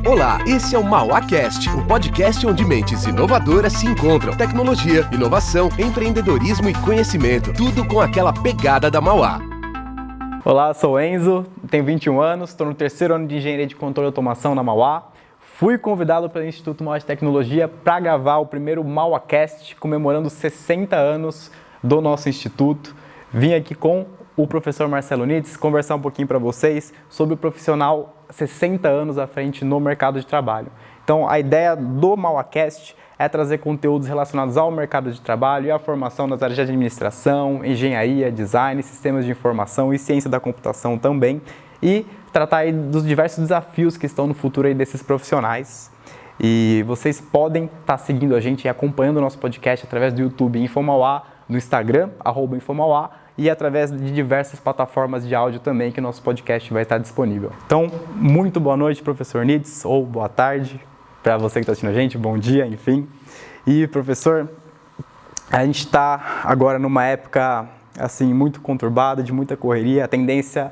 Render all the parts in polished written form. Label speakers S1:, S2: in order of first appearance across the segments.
S1: Olá, esse é o MauáCast, o podcast onde mentes inovadoras se encontram. Tecnologia, inovação, empreendedorismo e conhecimento, tudo com aquela pegada da Mauá.
S2: Olá, sou o Enzo, tenho 21 anos, estou no terceiro ano de Engenharia de Controle e Automação na Mauá. Fui convidado pelo Instituto Mauá de Tecnologia para gravar o primeiro MauáCast, comemorando os 60 anos do nosso instituto. Vim aqui com o professor Marcelo Nides conversar um pouquinho para vocês sobre o profissional 60 anos à frente no mercado de trabalho. Então, a ideia do MauáCast é trazer conteúdos relacionados ao mercado de trabalho e à formação nas áreas de administração, engenharia, design, sistemas de informação e ciência da computação também, e tratar aí dos diversos desafios que estão no futuro aí desses profissionais. E vocês podem estar seguindo a gente e acompanhando o nosso podcast através do YouTube InfoMauá, no Instagram, @InfoMauá, e através de diversas plataformas de áudio também que o nosso podcast vai estar disponível. Então, muito boa noite, professor Nides, ou boa tarde para você que está assistindo a gente, bom dia, enfim. E, professor, a gente está agora numa época assim, muito conturbada, de muita correria. A tendência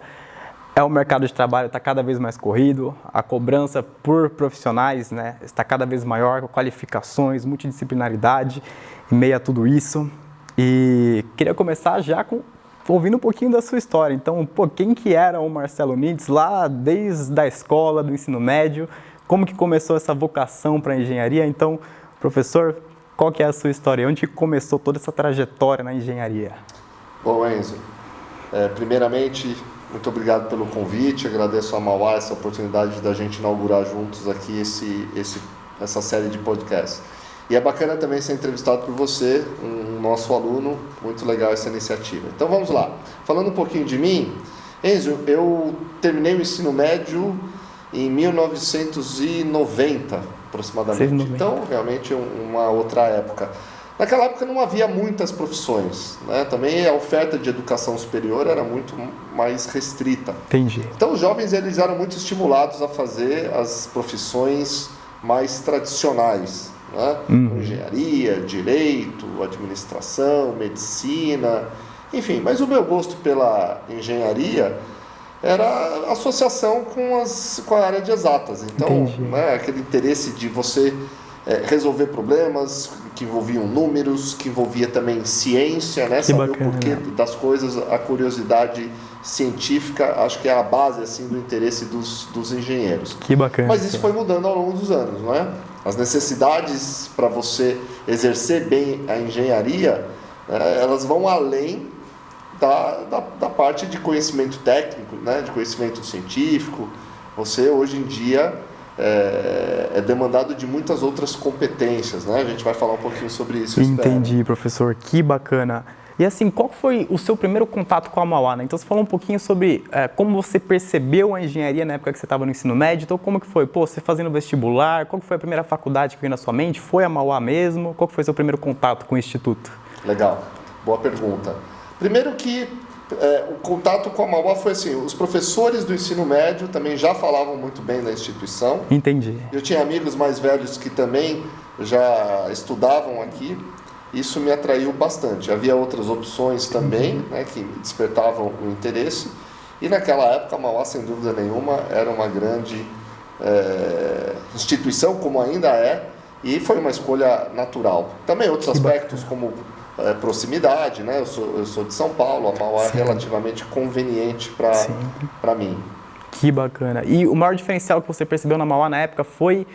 S2: é o mercado de trabalho estar cada vez mais corrido, a cobrança por profissionais, né, está cada vez maior, com qualificações, multidisciplinaridade, em meio a tudo isso. E queria começar já ouvindo um pouquinho da sua história. Então, quem que era o Marcelo Nides lá desde a escola, do ensino médio? Como que começou essa vocação para a engenharia? Então, professor, qual que é a sua história? Onde começou toda essa trajetória na engenharia?
S3: Bom, Enzo, primeiramente, muito obrigado pelo convite. Agradeço a Mauá essa oportunidade da gente inaugurar juntos aqui essa série de podcasts. E é bacana também ser entrevistado por você, um nosso aluno, muito legal essa iniciativa. Então vamos lá, falando um pouquinho de mim, Enzo, eu terminei o ensino médio em 1990 aproximadamente, 690. Então realmente uma outra época. Naquela época não havia muitas profissões, né? Também a oferta de educação superior era muito mais restrita.
S2: Entendi.
S3: Então os jovens eles eram muito estimulados a fazer as profissões mais tradicionais, né? Engenharia, direito, administração, medicina, enfim. Mas o meu gosto pela engenharia era associação com a área de exatas. Então, né, aquele interesse de você resolver problemas que envolviam números, que envolvia também ciência, né? Saber o porquê das coisas, a curiosidade científica, acho que é a base assim, do interesse dos engenheiros.
S2: Que bacana.
S3: Mas isso foi mudando ao longo dos anos, não é? As necessidades para você exercer bem a engenharia, elas vão além da parte de conhecimento técnico, né? De conhecimento científico. Você, hoje em dia, é demandado de muitas outras competências, né? A gente vai falar um pouquinho sobre isso.
S2: Entendi, professor. Que bacana. E assim, qual foi o seu primeiro contato com a Mauá, né? Então você falou um pouquinho sobre como você percebeu a engenharia na época que você estava no ensino médio. Então como que foi? Você fazendo vestibular, qual que foi a primeira faculdade que veio na sua mente? Foi a Mauá mesmo? Qual que foi o seu primeiro contato com o instituto?
S3: Legal, boa pergunta. Primeiro que o contato com a Mauá foi assim, os professores do ensino médio também já falavam muito bem da instituição.
S2: Entendi.
S3: Eu tinha amigos mais velhos que também já estudavam aqui. Isso me atraiu bastante. Havia outras opções também, né, que me despertavam o interesse. E naquela época, a Mauá, sem dúvida nenhuma, era uma grande instituição, como ainda é, e foi uma escolha natural. Também outros aspectos, como proximidade, né? Eu sou de São Paulo, a Mauá é relativamente conveniente para mim.
S2: Que bacana. E o maior diferencial que você percebeu na Mauá na época foi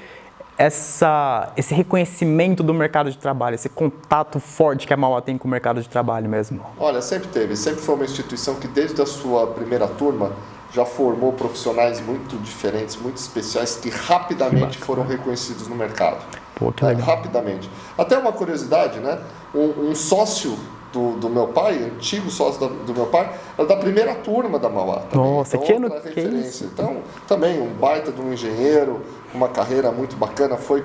S2: esse reconhecimento do mercado de trabalho, esse contato forte que a Mauá tem com o mercado de trabalho mesmo?
S3: Olha, sempre foi uma instituição que desde a sua primeira turma já formou profissionais muito diferentes, muito especiais, que rapidamente foram reconhecidos no mercado.
S2: Pô, que legal.
S3: Rapidamente. Até uma curiosidade, né? Um sócio do meu pai, antigo sócio do meu pai, era da primeira turma da Mauá.
S2: Nossa,
S3: então,
S2: que ano
S3: que é isso? Então, também um baita de um engenheiro, uma carreira muito bacana, foi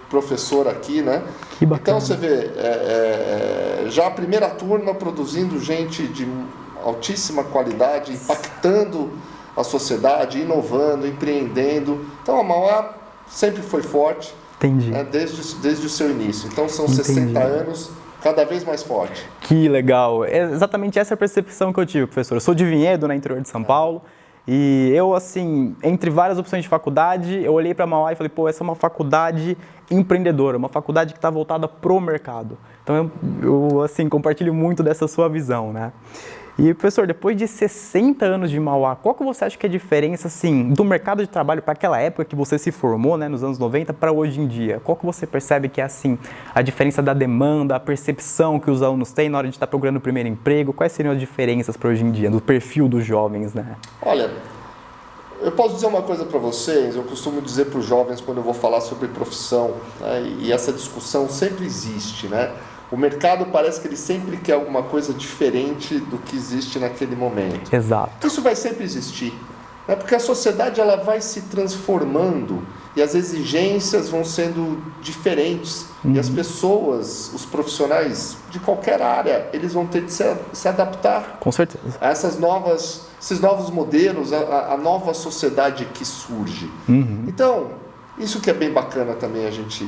S3: professor aqui, né?
S2: Que bacana.
S3: Então você vê, já a primeira turma produzindo gente de altíssima qualidade, impactando a sociedade, inovando, empreendendo. Então a Mauá sempre foi forte.
S2: Entendi.
S3: Né, desde o seu início. Então são 60 anos, cada vez mais forte.
S2: Que legal. É exatamente essa a percepção que eu tive, professor. Eu sou de Vinhedo, no interior de São Paulo. E eu, assim, entre várias opções de faculdade, eu olhei para a Mauá e falei, pô, essa é uma faculdade empreendedora, uma faculdade que está voltada pro mercado. Então, eu, assim, compartilho muito dessa sua visão, né? E, professor, depois de 60 anos de Mauá, qual que você acha que é a diferença, assim, do mercado de trabalho para aquela época que você se formou, né, nos anos 90, para hoje em dia? Qual que você percebe que é, assim, a diferença da demanda, a percepção que os alunos têm na hora de estar procurando o primeiro emprego? Quais seriam as diferenças para hoje em dia, do perfil dos jovens, né?
S3: Olha, eu posso dizer uma coisa para vocês, eu costumo dizer para os jovens quando eu vou falar sobre profissão, né, e essa discussão sempre existe, né? O mercado parece que ele sempre quer alguma coisa diferente do que existe naquele momento.
S2: Exato.
S3: Isso vai sempre existir, né? Porque a sociedade ela vai se transformando e as exigências vão sendo diferentes. E as pessoas, os profissionais de qualquer área, eles vão ter de se adaptar.
S2: Com certeza.
S3: A esses novos modelos, a nova sociedade que surge. Então, isso que é bem bacana também a gente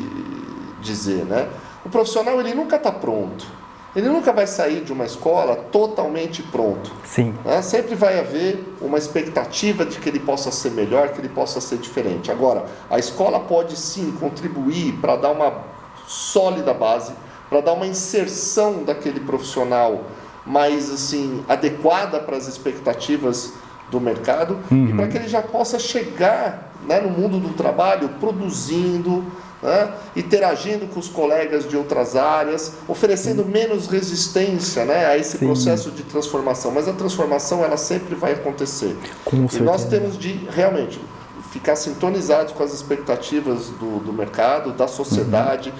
S3: dizer, né? O profissional, ele nunca está pronto. Ele nunca vai sair de uma escola totalmente pronto.
S2: Sim.
S3: Né? Sempre vai haver uma expectativa de que ele possa ser melhor, que ele possa ser diferente. Agora, a escola pode sim contribuir para dar uma sólida base, para dar uma inserção daquele profissional mais assim, adequada para as expectativas do mercado e para que ele já possa chegar, né, no mundo do trabalho produzindo, né, interagindo com os colegas de outras áreas, oferecendo menos resistência, né, a esse processo de transformação. Mas a transformação ela sempre vai acontecer. E nós temos de realmente ficar sintonizados com as expectativas do mercado, da sociedade,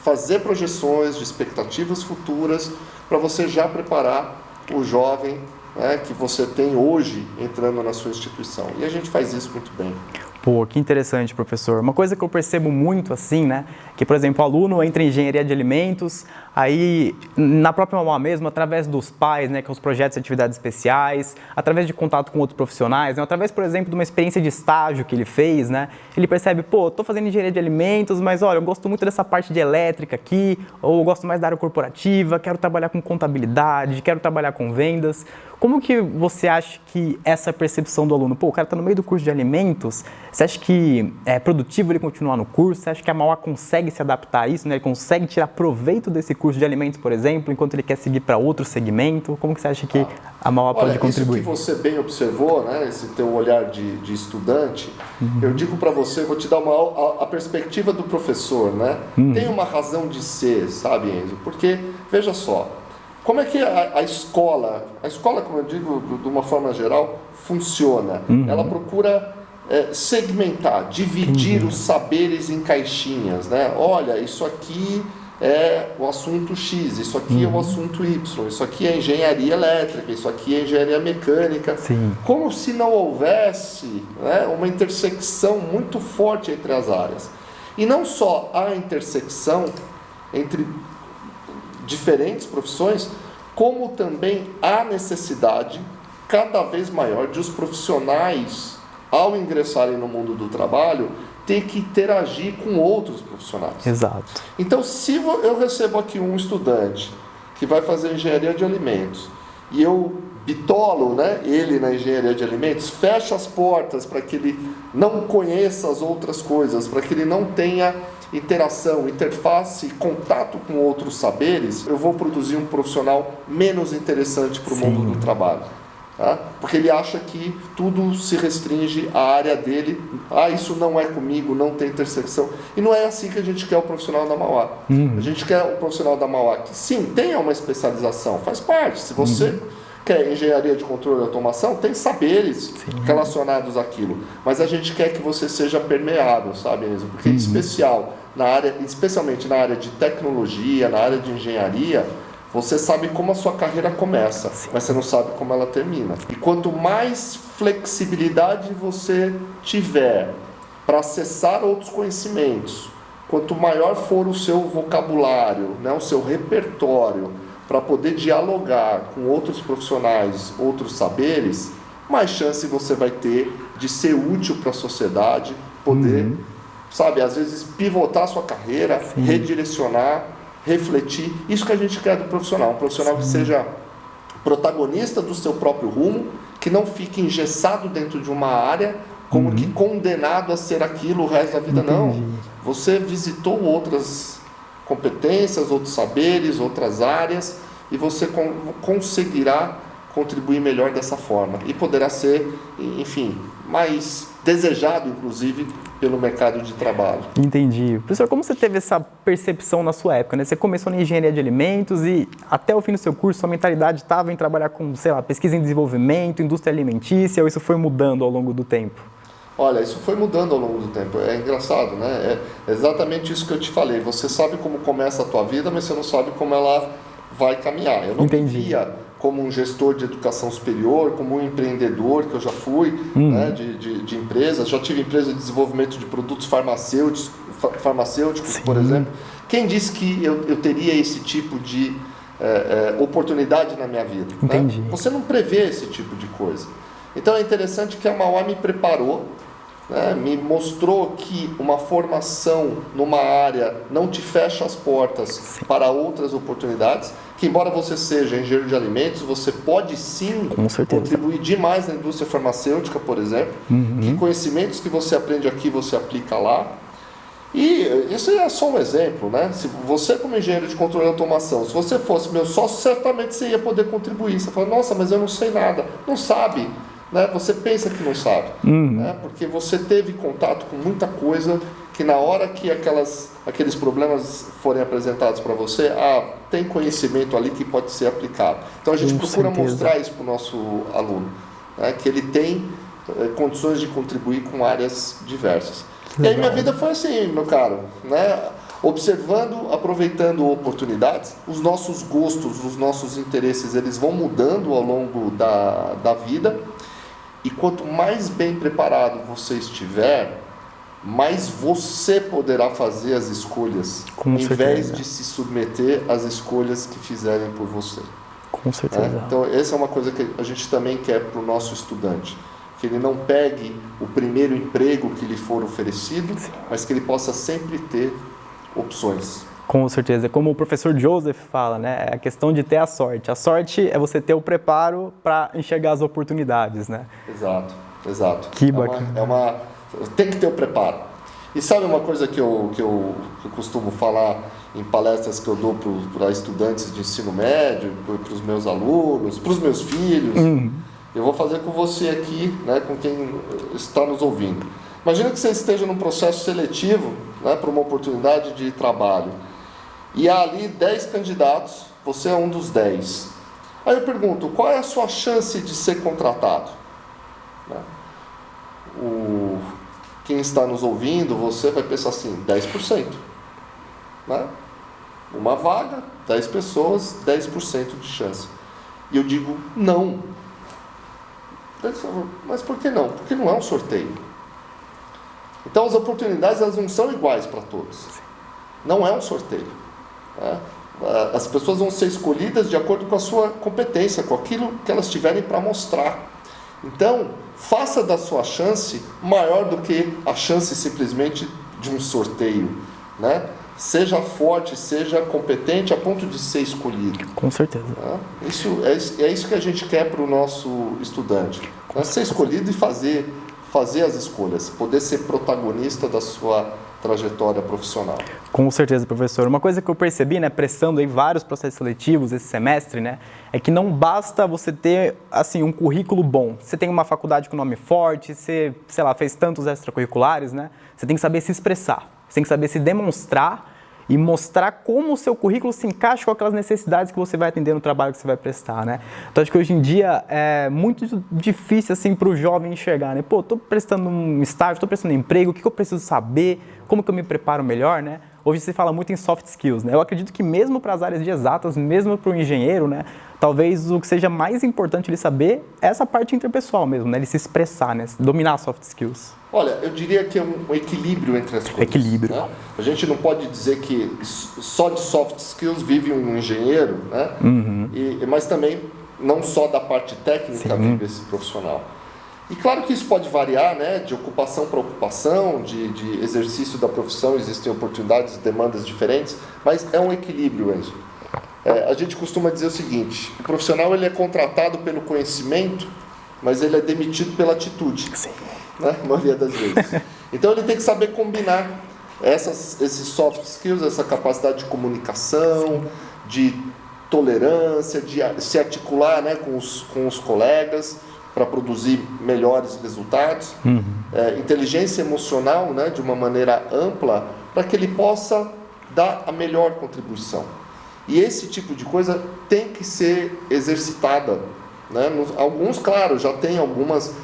S3: fazer projeções de expectativas futuras para você já preparar o jovem, né, que você tem hoje entrando na sua instituição. E a gente faz isso muito bem.
S2: Pô, que interessante, professor. Uma coisa que eu percebo muito assim, né, que, por exemplo, o aluno entra em engenharia de alimentos, aí na própria Mauá mesmo, através dos pais, né, com os projetos e atividades especiais, através de contato com outros profissionais, né, através, por exemplo, de uma experiência de estágio que ele fez, né, ele percebe, pô, tô fazendo engenharia de alimentos, mas olha, eu gosto muito dessa parte de elétrica aqui, ou eu gosto mais da área corporativa, quero trabalhar com contabilidade, quero trabalhar com vendas. Como que você acha que essa percepção do aluno, pô, o cara está no meio do curso de alimentos, você acha que é produtivo ele continuar no curso? Você acha que a Mauá consegue se adaptar a isso, né? Ele consegue tirar proveito desse curso de alimentos, por exemplo, enquanto ele quer seguir para outro segmento? Como que você acha que a Mauá pode contribuir?
S3: Isso que você bem observou, né? Esse teu olhar de estudante, eu digo para você, vou te dar a perspectiva do professor, né? Tem uma razão de ser, sabe, Enzo? Porque, veja só, como é que a escola, como eu digo de uma forma geral, funciona? Ela procura segmentar, dividir os saberes em caixinhas, né? Olha, isso aqui é o assunto X, isso aqui é o assunto Y, isso aqui é engenharia elétrica, isso aqui é engenharia mecânica.
S2: Sim.
S3: Como se não houvesse, né, uma intersecção muito forte entre as áreas. E não só a intersecção entre diferentes profissões, como também a necessidade cada vez maior de os profissionais, ao ingressarem no mundo do trabalho, ter que interagir com outros profissionais.
S2: Exato.
S3: Então, se eu recebo aqui um estudante que vai fazer engenharia de alimentos e eu bitolo, né, ele na engenharia de alimentos, fecho as portas para que ele não conheça as outras coisas, para que ele não tenha interação, interface, contato com outros saberes, eu vou produzir um profissional menos interessante para o mundo do trabalho. Tá? Porque ele acha que tudo se restringe à área dele, isso não é comigo, não tem intersecção. E não é assim que a gente quer o profissional da Mauá. A gente quer o profissional da Mauá que, sim, tenha uma especialização, faz parte. Se você quer engenharia de controle e automação, tem saberes relacionados àquilo. Mas a gente quer que você seja permeável, sabe, Enzo? Porque especialmente na área de tecnologia, na área de engenharia, você sabe como a sua carreira começa, mas você não sabe como ela termina. E quanto mais flexibilidade você tiver para acessar outros conhecimentos, quanto maior for o seu vocabulário, né, o seu repertório, para poder dialogar com outros profissionais, outros saberes, mais chance você vai ter de ser útil para a sociedade, poder, sabe, às vezes pivotar a sua carreira, redirecionar, refletir. Isso que a gente quer do profissional, um profissional que seja protagonista do seu próprio rumo, que não fique engessado dentro de uma área, como que condenado a ser aquilo o resto da vida. Não. Você visitou outras competências, outros saberes, outras áreas, e você conseguirá contribuir melhor dessa forma. E poderá ser, enfim, mais desejado, inclusive, pelo mercado de trabalho.
S2: Entendi. Professor, como você teve essa percepção na sua época, né? Você começou na engenharia de alimentos e até o fim do seu curso, sua mentalidade estava em trabalhar com, sei lá, pesquisa em desenvolvimento, indústria alimentícia, ou isso foi mudando ao longo do tempo?
S3: Olha, isso foi mudando ao longo do tempo. É engraçado, né? É exatamente isso que eu te falei. Você sabe como começa a tua vida, mas você não sabe como ela vai caminhar. Eu não via como um gestor de educação superior, como um empreendedor, que eu já fui, né, de empresas. Já tive empresa de desenvolvimento de produtos farmacêuticos, por exemplo. Quem disse que eu teria esse tipo de oportunidade na minha vida?
S2: Entendi.
S3: Né? Você não prevê esse tipo de coisa. Então é interessante que a Mauá me preparou, né, me mostrou que uma formação numa área não te fecha as portas para outras oportunidades, que embora você seja engenheiro de alimentos, você pode sim contribuir demais na indústria farmacêutica, por exemplo, que conhecimentos que você aprende aqui, você aplica lá. E isso é só um exemplo, né? Se você, como engenheiro de controle e automação, se você fosse meu sócio, certamente você ia poder contribuir. Você fala, nossa, mas eu não sei nada. Não sabe. Né? Você pensa que não sabe, né? Porque você teve contato com muita coisa que na hora que aqueles problemas forem apresentados para você, tem conhecimento ali que pode ser aplicado. Então a gente procura mostrar isso para o nosso aluno, né? Que ele tem condições de contribuir com áreas diversas. E aí minha vida foi assim, meu caro, né? Observando, aproveitando oportunidades, os nossos gostos, os nossos interesses, eles vão mudando ao longo da vida. E quanto mais bem preparado você estiver, mais você poderá fazer as escolhas, em vez de se submeter às escolhas que fizerem por você.
S2: Com certeza.
S3: Então, essa é uma coisa que a gente também quer para o nosso estudante. Que ele não pegue o primeiro emprego que lhe for oferecido, mas que ele possa sempre ter opções.
S2: Com certeza. Como o professor Joseph fala, né? É a questão de ter a sorte. A sorte é você ter o preparo para enxergar as oportunidades, né?
S3: Exato.
S2: Que bacana.
S3: Tem que ter o preparo. E sabe uma coisa que eu costumo falar em palestras que eu dou para estudantes de ensino médio, para os meus alunos, para os meus filhos? Eu vou fazer com você aqui, né, com quem está nos ouvindo. Imagina que você esteja num processo seletivo, né, para uma oportunidade de trabalho. E há ali 10 candidatos, você é um dos 10. Aí eu pergunto, qual é a sua chance de ser contratado? Né? Quem está nos ouvindo, você vai pensar assim, 10%. Né? Uma vaga, 10 pessoas, 10% de chance. E eu digo, não. Mas por que não? Porque não é um sorteio. Então as oportunidades, elas não são iguais para todos. Não é um sorteio. Né? As pessoas vão ser escolhidas de acordo com a sua competência, com aquilo que elas tiverem para mostrar. Então, faça da sua chance maior do que a chance simplesmente de um sorteio. Né? Seja forte, seja competente a ponto de ser escolhido.
S2: Com certeza.
S3: Né? É isso que a gente quer para o nosso estudante. Né? Ser escolhido e fazer as escolhas, poder ser protagonista da sua trajetória profissional.
S2: Com certeza, professor. Uma coisa que eu percebi, né, prestando aí vários processos seletivos esse semestre, né, é que não basta você ter, assim, um currículo bom. Você tem uma faculdade com nome forte, você, sei lá, fez tantos extracurriculares, né, você tem que saber se expressar, você tem que saber se demonstrar e mostrar como o seu currículo se encaixa com aquelas necessidades que você vai atender no trabalho que você vai prestar, né? Então, acho que hoje em dia é muito difícil, assim, para o jovem enxergar, né? Pô, estou prestando um estágio, estou prestando um emprego, o que eu preciso saber, como que eu me preparo melhor, né? Hoje se fala muito em soft skills, né? Eu acredito que mesmo para as áreas de exatas, mesmo para o engenheiro, né? Talvez o que seja mais importante ele saber é essa parte interpessoal mesmo, né? Ele se expressar, né? Dominar soft skills.
S3: Olha, eu diria que é um equilíbrio entre as coisas.
S2: Equilíbrio.
S3: Né? A gente não pode dizer que só de soft skills vive um engenheiro, né? Mas também não só da parte técnica vive esse profissional. E claro que isso pode variar, né? De ocupação para ocupação, de exercício da profissão, existem oportunidades e demandas diferentes, mas é um equilíbrio, Enzo. A gente costuma dizer o seguinte: o profissional ele é contratado pelo conhecimento, mas ele é demitido pela atitude.
S2: Sim.
S3: Né? A maioria das vezes. Então ele tem que saber combinar esses soft skills, essa capacidade de comunicação, de tolerância, de se articular, né, com os colegas para produzir melhores resultados, inteligência emocional, né, de uma maneira ampla, para que ele possa dar a melhor contribuição. E esse tipo de coisa tem que ser exercitada, né? Alguns, claro, já têm algumas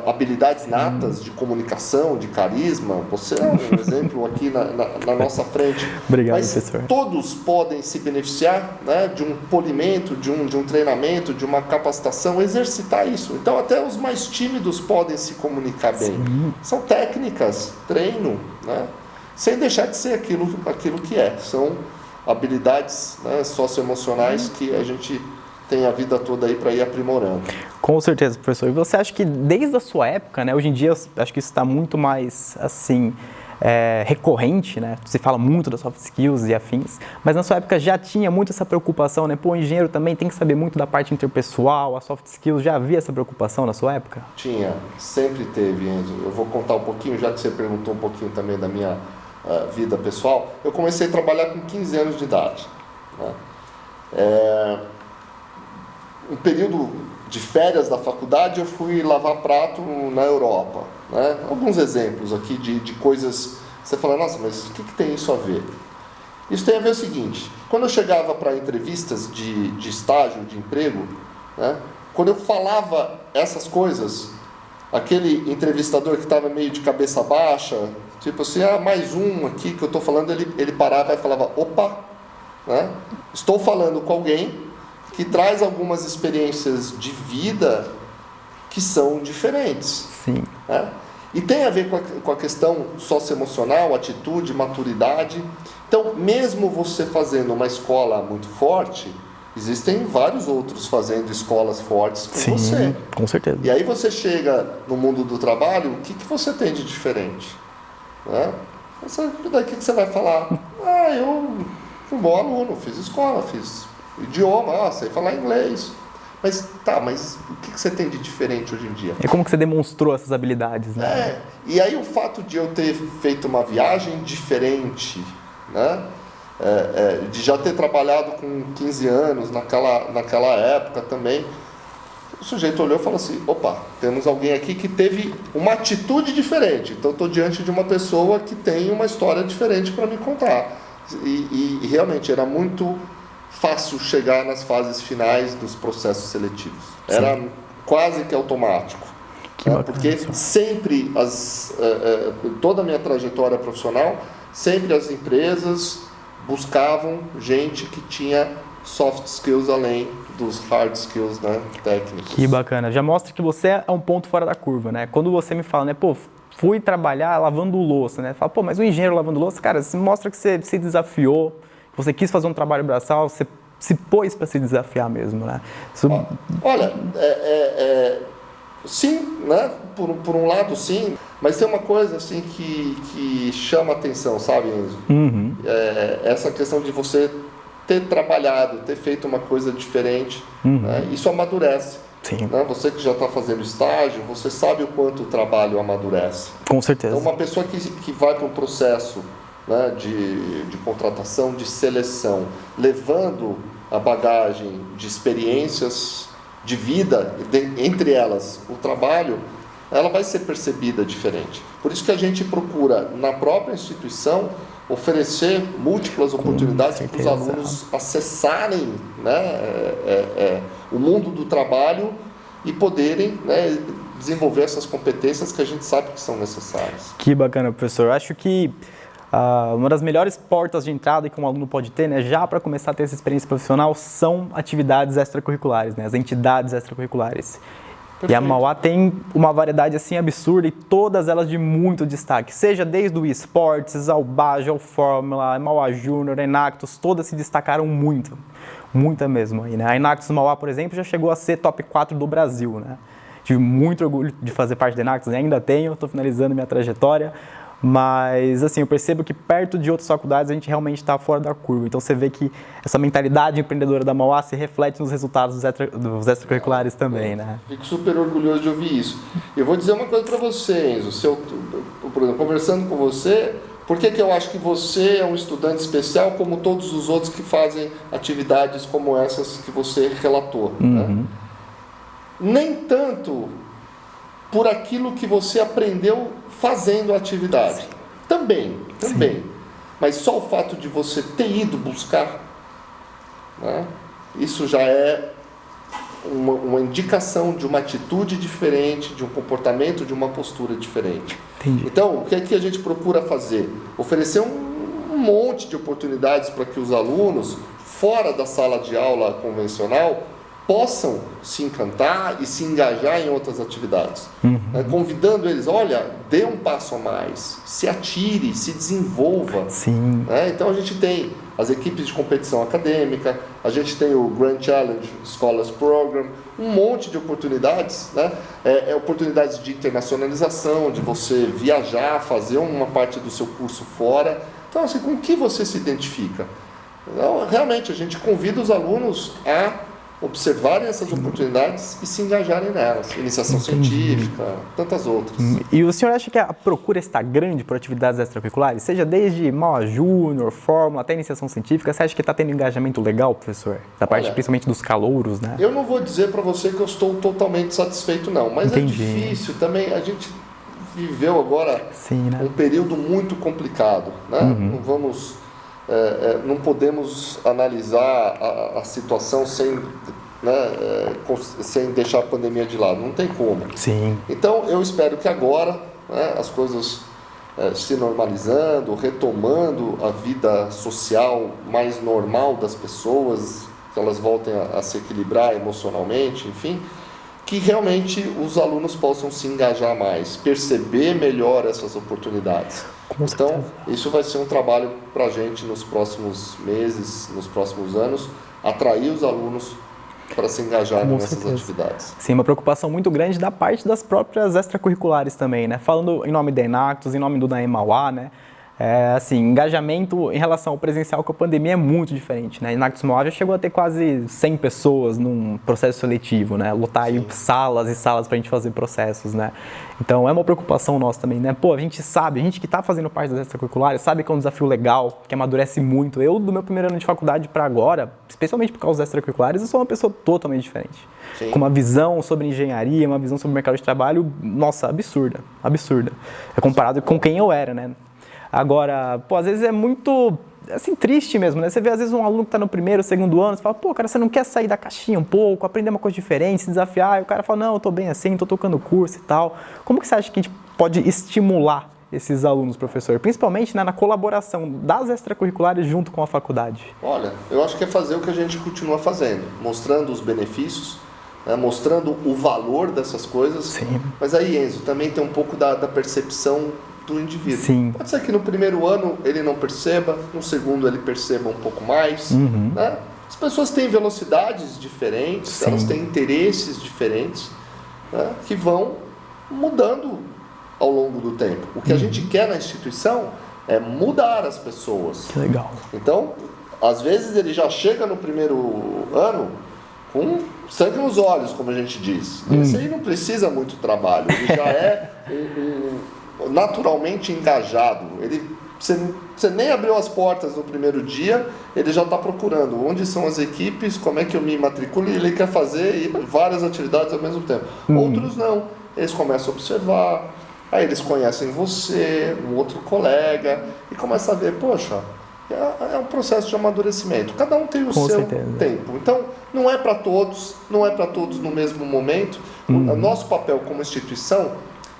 S3: habilidades natas de comunicação, de carisma. Você é um exemplo aqui na nossa frente.
S2: Obrigado,
S3: mas
S2: professor.
S3: Todos podem se beneficiar, né, de um polimento, de um treinamento, de uma capacitação, exercitar isso. Então até os mais tímidos podem se comunicar bem. Sim. São técnicas, treino, né, sem deixar de ser aquilo que é. São habilidades, né, socioemocionais que a gente tem a vida toda aí para ir aprimorando.
S2: Com certeza, professor. E você acha que desde a sua época, né, hoje em dia, acho que isso está muito mais, assim, recorrente, né? Se fala muito das soft skills e afins, mas na sua época já tinha muito essa preocupação, né? Pô, o engenheiro também tem que saber muito da parte interpessoal, a soft skills, já havia essa preocupação na sua época?
S3: Tinha, sempre teve, Enzo. Eu vou contar um pouquinho, já que você perguntou um pouquinho também da minha vida pessoal. Eu comecei a trabalhar com 15 anos de idade, né? Um período de férias da faculdade, eu fui lavar prato na Europa, né? Alguns exemplos aqui de coisas, você fala, nossa, mas o que tem isso a ver? Isso tem a ver o seguinte: quando eu chegava para entrevistas de estágio, de emprego, né, quando eu falava essas coisas, aquele entrevistador que estava meio de cabeça baixa, tipo assim, mais um aqui que eu estou falando, ele parava e falava, opa, né? Estou falando com alguém que traz algumas experiências de vida que são diferentes.
S2: Sim.
S3: Né? E tem a ver com a questão socioemocional, atitude, maturidade. Então, mesmo você fazendo uma escola muito forte, existem vários outros fazendo escolas fortes com
S2: Sim,
S3: você.
S2: Com certeza.
S3: E aí você chega no mundo do trabalho, o que você tem de diferente? Né? Daqui que você vai falar, eu fui um bom aluno, fiz escola, fiz idioma, sei falar inglês. Mas o que você tem de diferente hoje em dia?
S2: É como que você demonstrou essas habilidades, né?
S3: E aí o fato de eu ter feito uma viagem diferente, né? De já ter trabalhado com 15 anos naquela época também, o sujeito olhou e falou assim, opa, temos alguém aqui que teve uma atitude diferente, então estou diante de uma pessoa que tem uma história diferente para me contar. E realmente era muito fácil chegar nas fases finais dos processos seletivos. Sim. Era quase que automático. Porque sempre, toda a minha trajetória profissional, sempre as empresas buscavam gente que tinha soft skills além dos hard skills, né, técnicos.
S2: Que bacana. Já mostra que você é um ponto fora da curva, né? Quando você me fala, né, fui trabalhar lavando louça, né? Fala, mas o engenheiro lavando louça, cara, você mostra que você se desafiou, você quis fazer um trabalho braçal, você se pôs para se desafiar mesmo, né? Isso...
S3: Olha, sim, né? Por um lado, sim, mas tem uma coisa assim que chama atenção, sabe, Enzo?
S2: Uhum.
S3: Essa questão de você ter trabalhado, ter feito uma coisa diferente, né? Isso amadurece.
S2: Sim.
S3: Né? Você que já está fazendo estágio, você sabe o quanto o trabalho amadurece.
S2: Com certeza.
S3: Então, uma pessoa que vai para um processo, né, de contratação, de seleção, levando a bagagem de experiências de vida, entre elas o trabalho, ela vai ser percebida diferente. Por isso que a gente procura, na própria instituição, oferecer múltiplas oportunidades para os alunos acessarem, né, o mundo do trabalho e poderem, né, desenvolver essas competências que a gente sabe que são necessárias.
S2: Que bacana, professor. Eu acho que uma das melhores portas de entrada que um aluno pode ter, né, já para começar a ter essa experiência profissional, são atividades extracurriculares, né, as entidades extracurriculares. Perfeito. E a Mauá tem uma variedade assim absurda e todas elas de muito destaque, seja desde o esportes, ao Baja, ao Fórmula, a Mauá Júnior, a Enactus, todas se destacaram muito, muita mesmo. Aí, né? A Enactus Mauá, por exemplo, já chegou a ser top 4 do Brasil, né? Tive muito orgulho de fazer parte da Enactus, ainda tenho, estou finalizando minha trajetória, Mas, assim, eu percebo que perto de outras faculdades a gente realmente está fora da curva. Então, você vê que essa mentalidade empreendedora da Mauá se reflete nos resultados dos extracurriculares também, né?
S3: Fico super orgulhoso de ouvir isso. Eu vou dizer uma coisa para você, Enzo. Por exemplo, conversando com você, por que eu acho que você é um estudante especial como todos os outros que fazem atividades como essas que você relatou? Né? Nem tanto por aquilo que você aprendeu fazendo a atividade. Também. Mas só o fato de você ter ido buscar, né? Isso já é uma indicação de uma atitude diferente, de um comportamento, de uma postura diferente.
S2: Entendi.
S3: Então, o que é que a gente procura fazer? Oferecer um monte de oportunidades para que os alunos, fora da sala de aula convencional, possam se encantar e se engajar em outras atividades. Né? Convidando eles, olha, dê um passo a mais, se atire, se desenvolva.
S2: Sim.
S3: Né? Então a gente tem as equipes de competição acadêmica, a gente tem o Grand Challenge Scholars Program, um monte de oportunidades, né? Oportunidades de internacionalização, de você viajar, fazer uma parte do seu curso fora. Então, assim, com o que você se identifica? Então, realmente, a gente convida os alunos a observarem essas oportunidades e se engajarem nelas. Iniciação científica, tantas outras.
S2: E o senhor acha que a procura está grande por atividades extracurriculares? Seja desde Mauá Júnior, Fórmula, até iniciação científica, você acha que está tendo engajamento legal, professor? Da parte principalmente dos calouros, né?
S3: Eu não vou dizer para você que eu estou totalmente satisfeito, não. Mas
S2: Entendi.
S3: É difícil também. A gente viveu agora
S2: né?
S3: um período muito complicado. Né? Não podemos analisar a situação sem deixar a pandemia de lado. Não tem como.
S2: Sim.
S3: Então, eu espero que agora, né, as coisas se normalizando, retomando a vida social mais normal das pessoas, que elas voltem a se equilibrar emocionalmente, enfim, que realmente os alunos possam se engajar mais, perceber melhor essas oportunidades. Então, isso vai ser um trabalho para a gente nos próximos meses, nos próximos anos, atrair os alunos para se engajarem nessas atividades.
S2: Sim, uma preocupação muito grande da parte das próprias extracurriculares também, né? Falando em nome da Enactus, em nome do Naem Mauá, né? Assim, engajamento em relação ao presencial com a pandemia é muito diferente, né? A Enactus Mauá já chegou a ter quase 100 pessoas num processo seletivo, né? Lotar aí salas e salas para a gente fazer processos, né? Então, é uma preocupação nossa também, né? Pô, a gente que está fazendo parte das extracurriculares, sabe que é um desafio legal, que amadurece muito. Eu, do meu primeiro ano de faculdade para agora, especialmente por causa das extracurriculares, eu sou uma pessoa totalmente diferente. Sim. Com uma visão sobre engenharia, uma visão sobre o mercado de trabalho, nossa, absurda. É comparado com quem eu era, né? Agora, pô, às vezes é muito, assim, triste mesmo, né? Você vê, às vezes, um aluno que está no primeiro, segundo ano, você fala, pô, cara, você não quer sair da caixinha um pouco, aprender uma coisa diferente, se desafiar? E o cara fala, não, eu tô bem assim, tô tocando curso e tal. Como que você acha que a gente pode estimular esses alunos, professor? Principalmente, né, na colaboração das extracurriculares junto com a faculdade.
S3: Olha, eu acho que é fazer o que a gente continua fazendo, mostrando os benefícios, né, mostrando o valor dessas coisas.
S2: Sim.
S3: Mas aí, Enzo, também tem um pouco da percepção do indivíduo.
S2: Sim.
S3: Pode ser que no primeiro ano ele não perceba, no segundo ele perceba um pouco mais. Né? As pessoas têm velocidades diferentes, sim, elas têm interesses diferentes, né, que vão mudando ao longo do tempo. O que a gente quer na instituição é mudar as pessoas.
S2: Que legal.
S3: Então, às vezes ele já chega no primeiro ano com sangue nos olhos, como a gente diz. Esse aí não precisa muito trabalho, ele já é naturalmente engajado. Você nem abriu as portas no primeiro dia, ele já está procurando onde são as equipes, como é que eu me matriculo, e ele quer fazer várias atividades ao mesmo tempo. Outros não, eles começam a observar, aí eles conhecem você, um outro colega, e começam a ver, poxa, é um processo de amadurecimento. Cada um tem o seu tempo. Então, não é para todos no mesmo momento. O nosso papel como instituição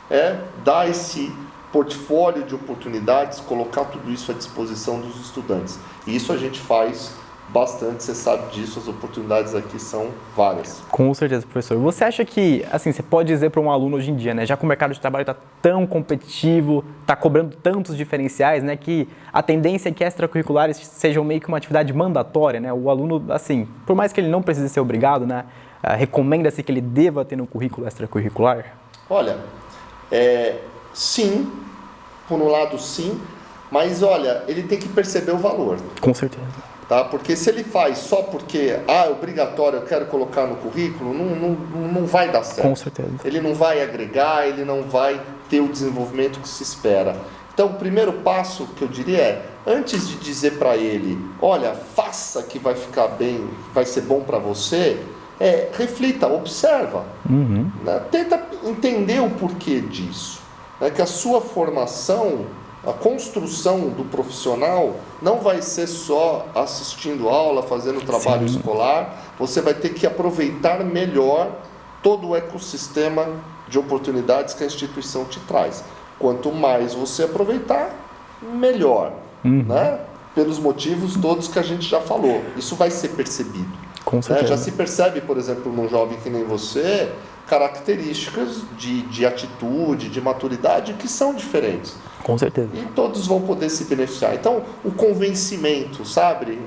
S3: é dar esse portfólio de oportunidades, colocar tudo isso à disposição dos estudantes. E isso a gente faz bastante, você sabe disso, as oportunidades aqui são várias.
S2: Com certeza, professor. Você acha que, assim, você pode dizer para um aluno hoje em dia, né, já que o mercado de trabalho está tão competitivo, está cobrando tantos diferenciais, né, que a tendência é que extracurriculares sejam meio que uma atividade mandatória, né? O aluno, assim, por mais que ele não precise ser obrigado, né, recomenda-se que ele deva ter no currículo extracurricular?
S3: Olha, sim, por um lado sim, mas olha, ele tem que perceber o valor.
S2: Com certeza.
S3: Tá? Porque se ele faz só porque é obrigatório, eu quero colocar no currículo, não vai dar certo.
S2: Com certeza.
S3: Ele não vai agregar, ele não vai ter o desenvolvimento que se espera. Então, o primeiro passo que eu diria é, antes de dizer para ele, olha, faça que vai ficar bem, vai ser bom para você, reflita, observa, né? Tenta entender o porquê disso. Né? Que a sua formação, a construção do profissional não vai ser só assistindo aula, fazendo trabalho escolar, você vai ter que aproveitar melhor todo o ecossistema de oportunidades que a instituição te traz. Quanto mais você aproveitar, melhor, né? Pelos motivos todos que a gente já falou. Isso vai ser percebido.
S2: Com certeza.
S3: Já se percebe, por exemplo, num jovem que nem você, características de atitude, de maturidade que são diferentes.
S2: Com certeza.
S3: E todos vão poder se beneficiar. Então, o convencimento, sabe?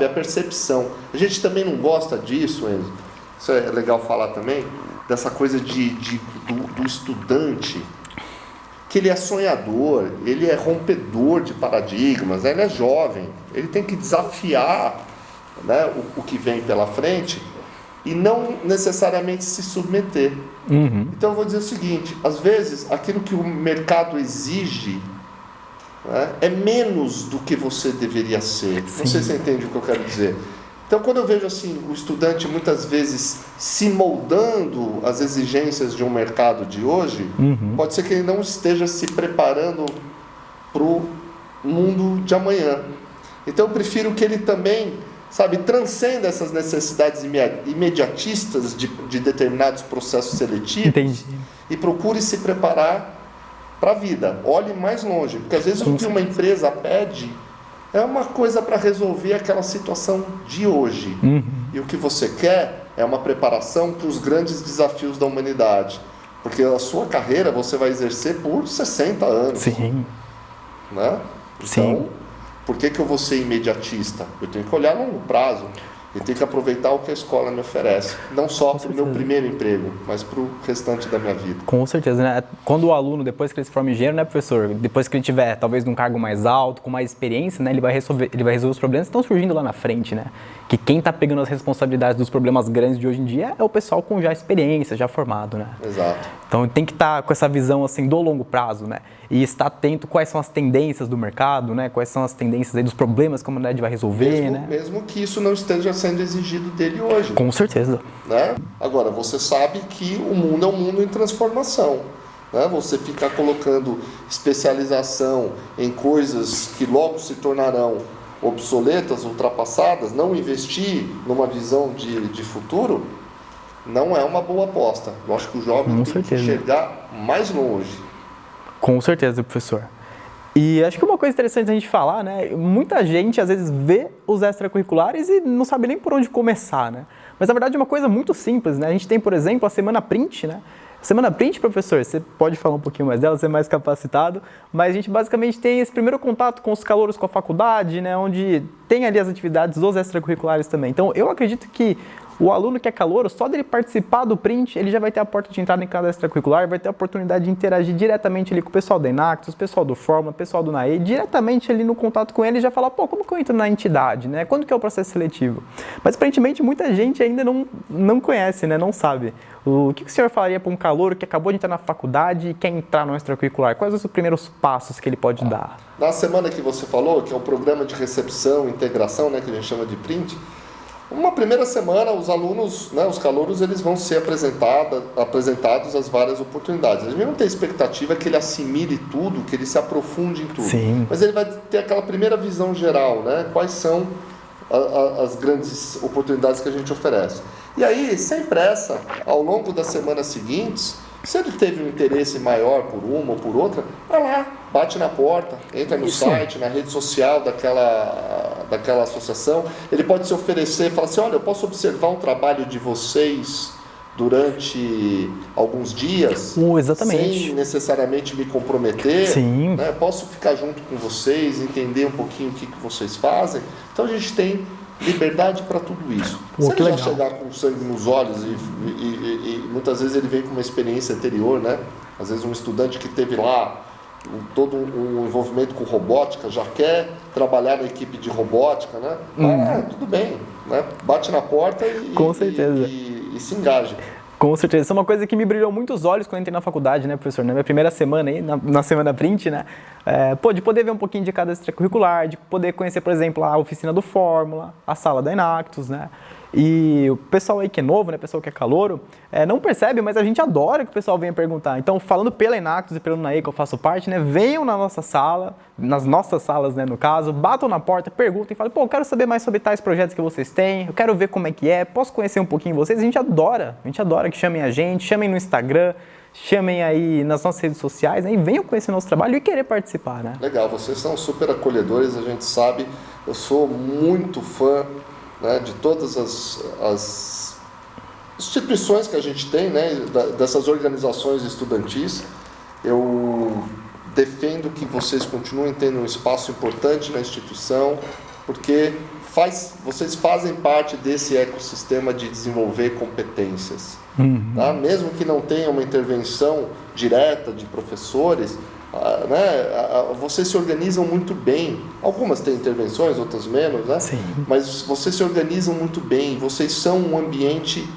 S3: A percepção. A gente também não gosta disso, Enzo. Isso é legal falar também, dessa coisa do estudante, que ele é sonhador, ele é rompedor de paradigmas, né? Ele é jovem, ele tem que desafiar, né, o que vem pela frente e não necessariamente se submeter. Então eu vou dizer o seguinte, às vezes aquilo que o mercado exige, né, é menos do que você deveria ser. Não sei se você entende o que eu quero dizer. Então quando eu vejo assim, o estudante muitas vezes se moldando às exigências de um mercado de hoje, pode ser que ele não esteja se preparando para o mundo de amanhã. Então eu prefiro que ele também, transcenda essas necessidades imediatistas de determinados processos seletivos.
S2: Entendi.
S3: E procure se preparar para a vida. Olhe mais longe, porque às vezes o que uma empresa pede é uma coisa para resolver aquela situação de hoje. E o que você quer é uma preparação para os grandes desafios da humanidade. Porque a sua carreira você vai exercer por 60 anos.
S2: Sim.
S3: Né? Então, por que eu vou ser imediatista? Eu tenho que olhar a longo prazo. Eu tenho que aproveitar o que a escola me oferece. Não só para o meu primeiro emprego, mas para o restante da minha vida.
S2: Com certeza, né? Quando o aluno, depois que ele se forma engenheiro, né, professor? Depois que ele tiver, talvez, num cargo mais alto, com mais experiência, né? Ele vai resolver os problemas que estão surgindo lá na frente, né? Que quem está pegando as responsabilidades dos problemas grandes de hoje em dia é o pessoal com já experiência, já formado, né?
S3: Exato.
S2: Então tem que estar com essa visão, assim, do longo prazo, né? E estar atento quais são as tendências do mercado, né? Quais são as tendências aí dos problemas que a humanidade vai resolver, né?
S3: Mesmo que isso não esteja sendo exigido dele hoje.
S2: Com certeza.
S3: Né? Agora, você sabe que o mundo é um mundo em transformação. Né? Você ficar colocando especialização em coisas que logo se tornarão obsoletas, ultrapassadas, não investir numa visão de futuro, não é uma boa aposta. Eu acho que o jovem tem que chegar mais longe.
S2: Com certeza, professor. E acho que uma coisa interessante a gente falar, né? Muita gente às vezes vê os extracurriculares e não sabe nem por onde começar, né? Mas na verdade é uma coisa muito simples, né? A gente tem, por exemplo, a Semana Print, né? Semana Print, professor, você pode falar um pouquinho mais dela, ser mais capacitado, mas a gente basicamente tem esse primeiro contato com os calouros com a faculdade, né? Onde tem ali as atividades dos extracurriculares também. Então eu acredito que o aluno que é calouro, só dele participar do Print, ele já vai ter a porta de entrada em cada extracurricular, vai ter a oportunidade de interagir diretamente ali com o pessoal da Enactus, o pessoal do Forma, o pessoal do NAE, diretamente ali no contato com ele e já falar, como que eu entro na entidade, né? Quando que é o processo seletivo? Mas aparentemente muita gente ainda não conhece, né? Não sabe. O que o senhor falaria para um calouro que acabou de entrar na faculdade e quer entrar no extracurricular? Quais os primeiros passos que ele pode dar?
S3: Na semana que você falou, que é o programa de recepção, integração, né, que a gente chama de Print, uma primeira semana, os alunos, né, os calouros, eles vão ser apresentados às várias oportunidades. A gente não tem expectativa que ele assimile tudo, que ele se aprofunde em tudo.
S2: Sim.
S3: Mas ele vai ter aquela primeira visão geral, né? Quais são as grandes oportunidades que a gente oferece. E aí, sem pressa, ao longo das semanas seguintes, se ele teve um interesse maior por uma ou por outra, vai lá, bate na porta, entra no site, na rede social daquela associação. Ele pode se oferecer e falar assim, olha, eu posso observar um trabalho de vocês durante alguns dias,
S2: exatamente,
S3: sem necessariamente me comprometer.
S2: Sim.
S3: Né? Posso ficar junto com vocês, entender um pouquinho o que vocês fazem. Então a gente tem liberdade para tudo isso. Se ele já chegar com sangue nos olhos e muitas vezes ele vem com uma experiência anterior, né? Às vezes um estudante que esteve lá todo um envolvimento com robótica, já quer trabalhar na equipe de robótica, né? Tudo bem, né? Bate na porta
S2: Com certeza.
S3: E se engaje.
S2: Com certeza. Isso é uma coisa que me brilhou muito os olhos quando entrei na faculdade, né, professor? Na minha primeira semana aí, na semana print, né? De poder ver um pouquinho de cada extracurricular, de poder conhecer, por exemplo, a oficina do Fórmula, a sala da Enactus, né? E o pessoal aí que é novo, né, pessoal que é calouro, não percebe, mas a gente adora que o pessoal venha perguntar. Então, falando pela Enactus e pelo NAE que eu faço parte, né, venham na nossa sala, nas nossas salas, né, no caso, batam na porta, perguntem, falem, eu quero saber mais sobre tais projetos que vocês têm, eu quero ver como é que é, posso conhecer um pouquinho vocês? A gente adora que chamem a gente, chamem no Instagram, chamem aí nas nossas redes sociais, né, e venham conhecer o nosso trabalho e querer participar, né?
S3: Legal, vocês são super acolhedores, a gente sabe, eu sou muito fã, né, de todas as instituições que a gente tem, né, dessas organizações estudantis. Eu defendo que vocês continuem tendo um espaço importante na instituição, porque vocês fazem parte desse ecossistema de desenvolver competências. Tá? Mesmo que não tenha uma intervenção direta de professores, vocês se organizam muito bem. Algumas têm intervenções, outras menos, né?
S2: Sim.
S3: Mas vocês se organizam muito bem. Vocês são um ambiente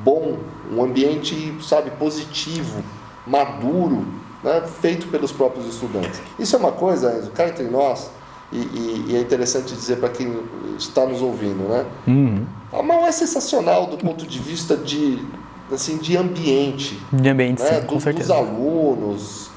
S3: bom, um ambiente, positivo, maduro, né? Feito pelos próprios estudantes. Isso é uma coisa, Enzo, cá entre nós, e é interessante dizer para quem está nos ouvindo, né? A Mauá é sensacional do ponto de vista de ambiente.
S2: De ambiente,
S3: né?
S2: sim, com certeza.
S3: Dos alunos.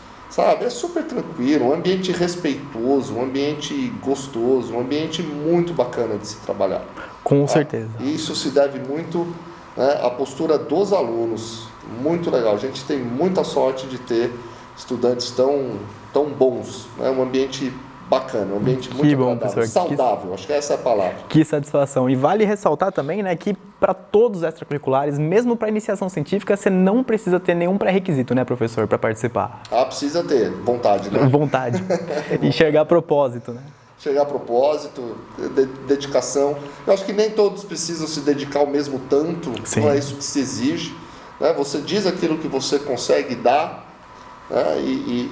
S3: É super tranquilo, um ambiente respeitoso, um ambiente gostoso, um ambiente muito bacana de se trabalhar.
S2: Com certeza.
S3: E isso se deve muito, né, à postura dos alunos, muito legal. A gente tem muita sorte de ter estudantes tão bons, né? Um ambiente bacana, um ambiente muito
S2: bom,
S3: agradável,
S2: professor.
S3: saudável, acho que essa é a palavra.
S2: Que satisfação. E vale ressaltar também, né, que para todos os extracurriculares, mesmo para iniciação científica, você não precisa ter nenhum pré-requisito, né, professor, para participar.
S3: Precisa ter vontade, né?
S2: Vontade. Enxergar propósito, né?
S3: Chegar a propósito, dedicação. Eu acho que nem todos precisam se dedicar ao mesmo tanto,
S2: Sim.
S3: Não é isso que se exige. Né? Você diz aquilo que você consegue dar, né?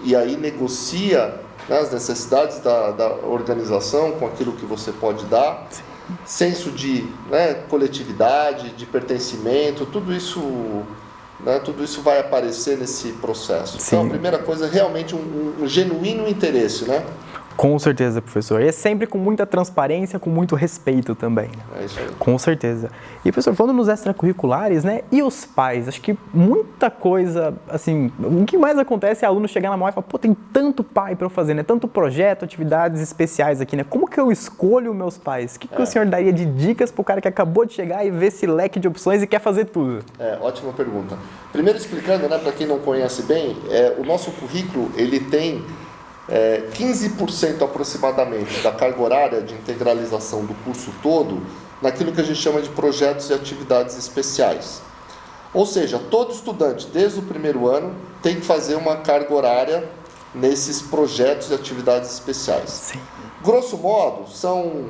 S3: e aí negocia, né, as necessidades da organização com aquilo que você pode dar.
S2: Sim.
S3: Senso de, né, coletividade, de pertencimento, tudo isso vai aparecer nesse processo.
S2: Sim.
S3: Então, a primeira coisa é realmente um genuíno interesse, né?
S2: Com certeza, professor. E é sempre com muita transparência, com muito respeito também. Né?
S3: É isso aí.
S2: Com certeza. E, professor, falando nos extracurriculares, né? E os pais? Acho que muita coisa, assim, o que mais acontece é aluno chegar na mão e falar, tem tanto pai para eu fazer, né? Tanto projeto, atividades especiais aqui, né? Como que eu escolho meus pais? O que o senhor daria de dicas para o cara que acabou de chegar e ver esse leque de opções e quer fazer tudo?
S3: Ótima pergunta. Primeiro explicando, né, para quem não conhece bem, o nosso currículo, ele tem 15% aproximadamente da carga horária de integralização do curso todo naquilo que a gente chama de projetos e atividades especiais. Ou seja, todo estudante, desde o primeiro ano, tem que fazer uma carga horária nesses projetos e atividades especiais.
S2: Sim.
S3: Grosso modo, são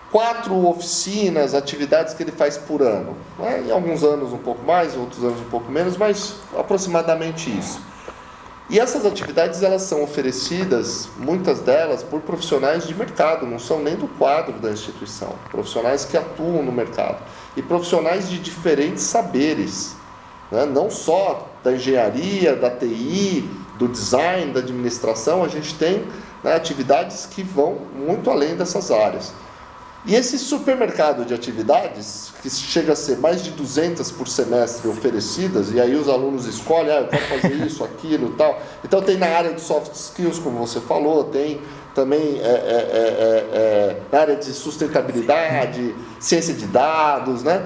S3: 4 oficinas, atividades que ele faz por ano. Né? Em alguns anos um pouco mais, outros anos um pouco menos, mas aproximadamente isso. E essas atividades, elas são oferecidas, muitas delas, por profissionais de mercado, não são nem do quadro da instituição. Profissionais que atuam no mercado. E profissionais de diferentes saberes, né? Não só da engenharia, da TI, do design, da administração, a gente tem, né, atividades que vão muito além dessas áreas. E esse supermercado de atividades, que chega a ser mais de 200 por semestre oferecidas, e aí os alunos escolhem, eu quero fazer isso, aquilo e tal. Então tem na área de soft skills, como você falou, tem também na área de sustentabilidade, ciência de dados, né?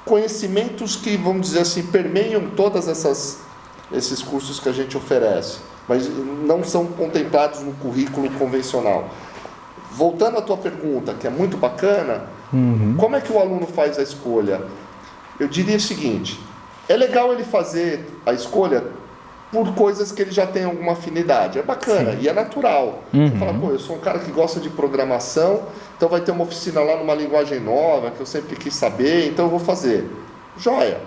S3: Conhecimentos que, vamos dizer assim, permeiam todas esses cursos que a gente oferece, mas não são contemplados no currículo convencional. Voltando à tua pergunta, que é muito bacana, como é que o aluno faz a escolha? Eu diria o seguinte, é legal ele fazer a escolha por coisas que ele já tem alguma afinidade, é bacana. Sim. E é natural. Você fala, eu sou um cara que gosta de programação, então vai ter uma oficina lá numa linguagem nova, que eu sempre quis saber, então eu vou fazer. Joia.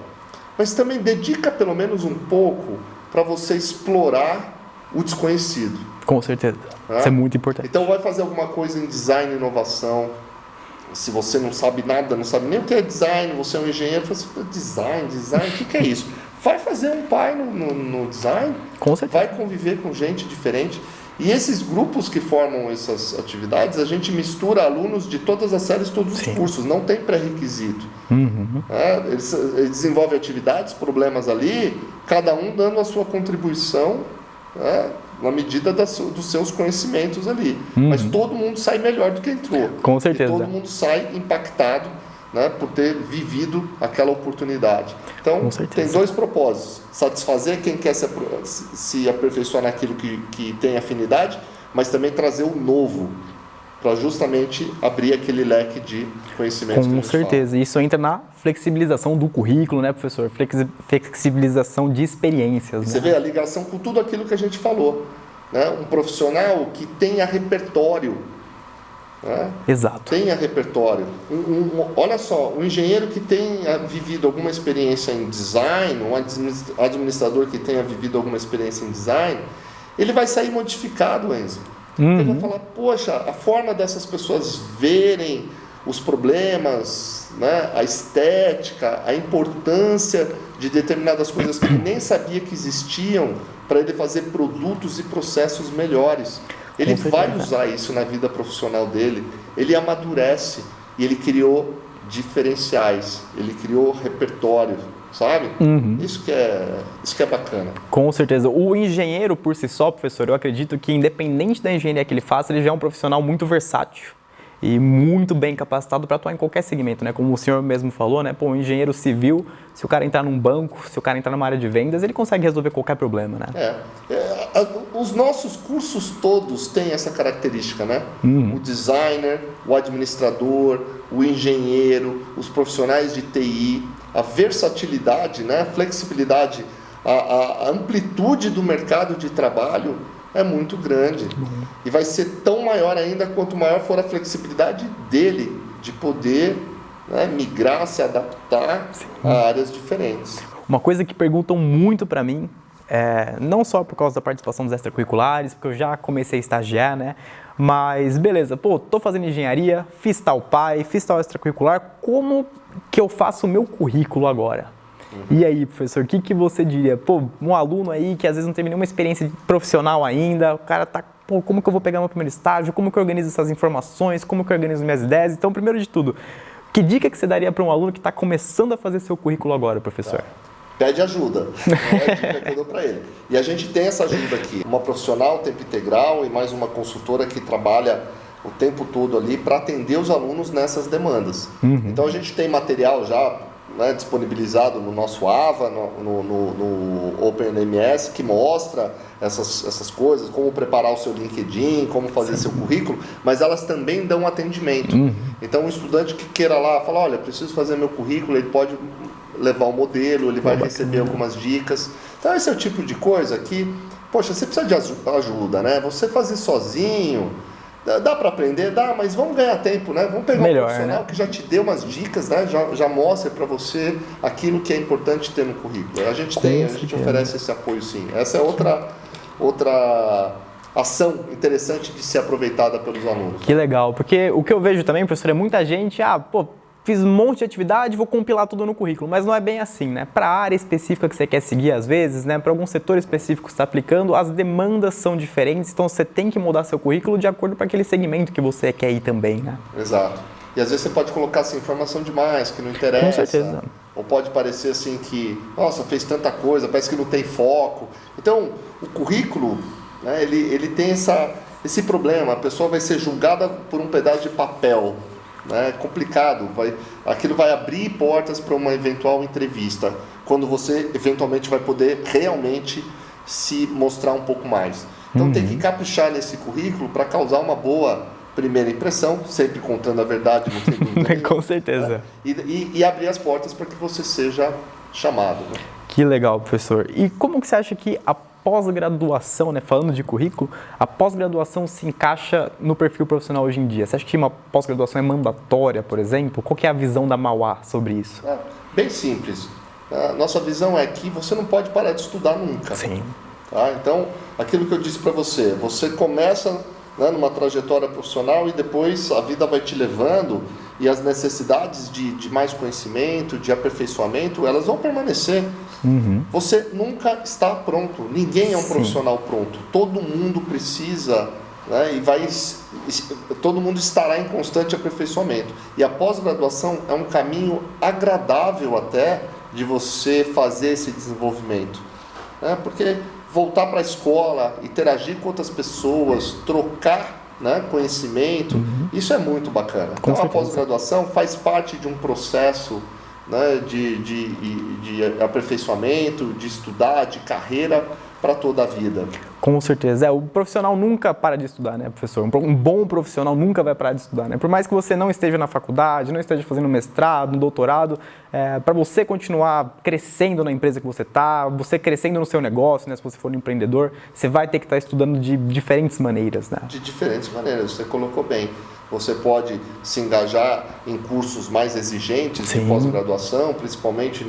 S3: Mas também dedica pelo menos um pouco para você explorar o desconhecido.
S2: Com certeza.
S3: Né?
S2: Isso é muito importante.
S3: Então vai fazer alguma coisa em design e inovação. Se você não sabe nada, não sabe nem o que é design, você é um engenheiro, fala assim, design, o que é isso? Vai fazer um pai no design,
S2: Com certeza.
S3: vai conviver com gente diferente. E esses grupos que formam essas atividades, a gente mistura alunos de todas as séries, todos os cursos, não tem pré-requisito. Eles desenvolvem atividades, problemas ali, cada um dando a sua contribuição, na medida dos seus conhecimentos ali. Mas todo mundo sai melhor do que entrou.
S2: Com certeza.
S3: E todo mundo sai impactado, né, por ter vivido aquela oportunidade. Então, tem dois propósitos. Satisfazer quem quer se aperfeiçoar naquilo que tem afinidade, mas também trazer o novo, para justamente abrir aquele leque de conhecimentos.
S2: Com certeza. Isso entra na flexibilização do currículo, né, professor? Flexibilização de experiências.
S3: Você vê a ligação com tudo aquilo que a gente falou. Né? Um profissional que tenha repertório. Né?
S2: Exato.
S3: Tenha repertório. Olha só, um engenheiro que tenha vivido alguma experiência em design, um administrador que tenha vivido alguma experiência em design, ele vai sair modificado, Enzo. Ele vai falar, poxa, a forma dessas pessoas verem os problemas, né, a estética, a importância de determinadas coisas que ele nem sabia que existiam, para ele fazer produtos e processos melhores. Ele vai usar isso na vida profissional dele, ele amadurece e ele criou diferenciais, ele criou repertório, sabe? Isso que é bacana.
S2: Com certeza. O engenheiro por si só, professor, eu acredito que independente da engenharia que ele faça, ele já é um profissional muito versátil e muito bem capacitado para atuar em qualquer segmento, né? Como o senhor mesmo falou, né? Pô, um engenheiro civil, se o cara entrar num banco, se o cara entrar numa área de vendas, ele consegue resolver qualquer problema, né?
S3: Os nossos cursos todos têm essa característica, né? O designer, o administrador, o engenheiro, os profissionais de TI, a versatilidade, né? A flexibilidade, a amplitude do mercado de trabalho é muito grande. E vai ser tão maior ainda quanto maior for a flexibilidade dele de poder, né, migrar, se adaptar a áreas diferentes.
S2: Uma coisa que perguntam muito para mim, não só por causa da participação dos extracurriculares, porque eu já comecei a estagiar, né? Mas beleza, pô, tô fazendo engenharia, fiz tal pai, fiz tal extracurricular, como que eu faço o meu currículo agora? E aí, professor, o que você diria? Pô, um aluno aí que às vezes não teve nenhuma experiência profissional ainda, o cara tá, pô, como que eu vou pegar meu primeiro estágio? Como que eu organizo essas informações? Como que eu organizo minhas ideias? Então, primeiro de tudo, que dica que você daria para um aluno que está começando a fazer seu currículo agora, professor?
S3: Pede ajuda, é a dica que eu dou para ele. E a gente tem essa ajuda aqui, uma profissional tempo integral e mais uma consultora que trabalha o tempo todo ali para atender os alunos nessas demandas. Então a gente tem material já, né, disponibilizado no nosso AVA, no OpenMS, que mostra essas coisas, como preparar o seu LinkedIn, como fazer seu currículo, mas elas também dão atendimento. Então, o estudante que queira lá, fala, olha, preciso fazer meu currículo, ele pode levar o modelo, ele vai receber algumas dicas. Então, esse é o tipo de coisa que, poxa, você precisa de ajuda, né? Você fazer sozinho, dá para aprender? Dá, mas vamos ganhar tempo, né? Vamos pegar um profissional, né, que já te dê umas dicas, né? Já mostre para você aquilo que é importante ter no currículo. A gente oferece esse apoio, sim. Essa é outra ação interessante de ser aproveitada pelos alunos.
S2: Que legal, porque o que eu vejo também, professor, é muita gente, fiz um monte de atividade, vou compilar tudo no currículo, mas não é bem assim, né? Para a área específica que você quer seguir, às vezes, né? Para algum setor específico que você está aplicando, as demandas são diferentes, então você tem que mudar seu currículo de acordo com aquele segmento que você quer ir também, né?
S3: Exato. E às vezes você pode colocar assim, informação demais, que não interessa.
S2: Com certeza.
S3: Ou pode parecer assim que, nossa, fez tanta coisa, parece que não tem foco. Então, o currículo, né, ele tem esse problema, a pessoa vai ser julgada por um pedaço de papel. É complicado, aquilo vai abrir portas para uma eventual entrevista, quando você eventualmente vai poder realmente se mostrar um pouco mais. Então tem que caprichar nesse currículo para causar uma boa primeira impressão, sempre contando a verdade, não tem dúvida.
S2: Com certeza.
S3: Né? E abrir as portas para que você seja chamado. Né?
S2: Que legal, professor. E como que você acha que a pós-graduação, né, falando de currículo, a pós-graduação se encaixa no perfil profissional hoje em dia? Você acha que uma pós-graduação é mandatória, por exemplo? Qual que é a visão da Mauá sobre isso?
S3: Bem simples. A nossa visão é que você não pode parar de estudar nunca.
S2: Sim.
S3: Tá? Então, aquilo que eu disse para você, você começa, né, numa trajetória profissional e depois a vida vai te levando e as necessidades de mais conhecimento, de aperfeiçoamento, elas vão permanecer. Você nunca está pronto, ninguém é um profissional pronto, todo mundo precisa, né, todo mundo estará em constante aperfeiçoamento. E a pós-graduação é um caminho agradável até de você fazer esse desenvolvimento, né, porque voltar para a escola, interagir com outras pessoas, trocar, né, conhecimento, isso é muito bacana. Então a pós-graduação faz parte de um processo, né, de aperfeiçoamento, de estudar, de carreira para toda a vida.
S2: Com certeza. O profissional nunca para de estudar, né, professor? Um bom profissional nunca vai parar de estudar, né? Por mais que você não esteja na faculdade, não esteja fazendo mestrado, doutorado, para você continuar crescendo na empresa que você está, você crescendo no seu negócio, né, se você for um empreendedor, você vai ter que estar estudando de diferentes maneiras, né?
S3: De diferentes maneiras, você colocou bem. Você pode se engajar em cursos mais exigentes de pós-graduação, principalmente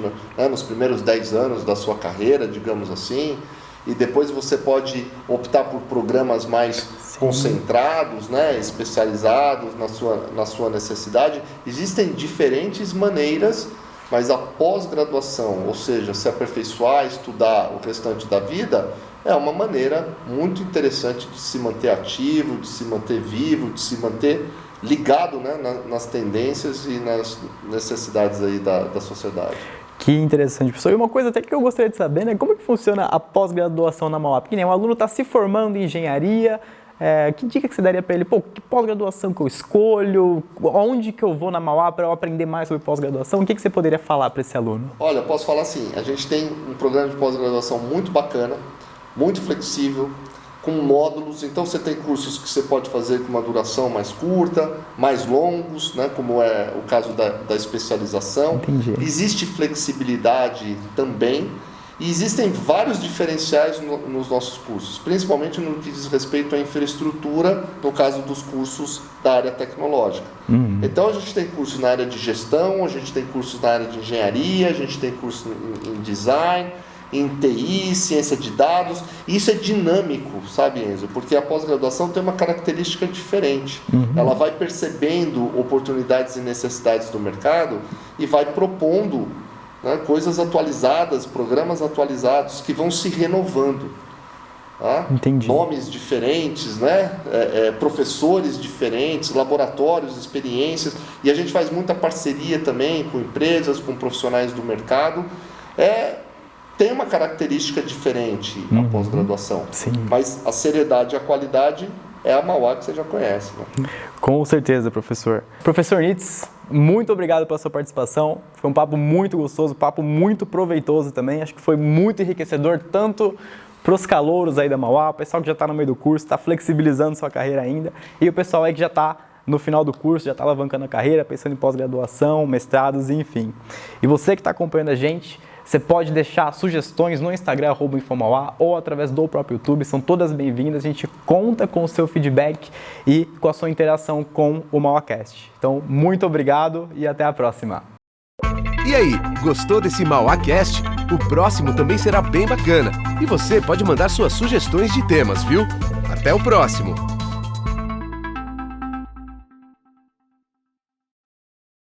S3: nos primeiros 10 anos da sua carreira, digamos assim, e depois você pode optar por programas mais concentrados, né, especializados na sua necessidade. Existem diferentes maneiras, mas a pós-graduação, ou seja, se aperfeiçoar, estudar o restante da vida, é uma maneira muito interessante de se manter ativo, de se manter vivo, de se manter ligado, né, nas tendências e nas necessidades aí da sociedade.
S2: Que interessante, professor. E uma coisa até que eu gostaria de saber, né, como é que funciona a pós-graduação na Mauá? Porque, né, um aluno está se formando em engenharia, que dica que você daria para ele? Que pós-graduação que eu escolho? Onde que eu vou na Mauá para eu aprender mais sobre pós-graduação? O que você poderia falar para esse aluno?
S3: Olha, eu posso falar assim, a gente tem um programa de pós-graduação muito bacana, muito flexível, com módulos. Então você tem cursos que você pode fazer com uma duração mais curta, mais longos, né, como é o caso da especialização.
S2: Entendi.
S3: Existe flexibilidade também e existem vários diferenciais nos nossos cursos, principalmente no que diz respeito à infraestrutura, no caso dos cursos da área tecnológica. Então a gente tem cursos na área de gestão, a gente tem cursos na área de engenharia, a gente tem curso em design, em TI, ciência de dados. Isso é dinâmico, sabe, Enzo? Porque a pós-graduação tem uma característica diferente. Ela vai percebendo oportunidades e necessidades do mercado e vai propondo, né, coisas atualizadas, programas atualizados que vão se renovando. Tá?
S2: Entendi.
S3: Nomes diferentes, né? Professores diferentes, laboratórios, experiências. E a gente faz muita parceria também com empresas, com profissionais do mercado. Tem uma característica diferente na pós-graduação, mas a seriedade e a qualidade é a Mauá que você já conhece. Né?
S2: Com certeza, professor. Professor Nitz, muito obrigado pela sua participação. Foi um papo muito gostoso, um papo muito proveitoso também. Acho que foi muito enriquecedor, tanto para os calouros aí da Mauá, o pessoal que já está no meio do curso, está flexibilizando sua carreira ainda, e o pessoal aí que já está no final do curso, já está alavancando a carreira, pensando em pós-graduação, mestrados, enfim. E você que está acompanhando a gente, você pode deixar sugestões no Instagram, @infomauá, ou através do próprio YouTube, são todas bem-vindas. A gente conta com o seu feedback e com a sua interação com o MauáCast. Então, muito obrigado e até a próxima.
S1: E aí, gostou desse MauáCast? O próximo também será bem bacana. E você pode mandar suas sugestões de temas, viu? Até o próximo!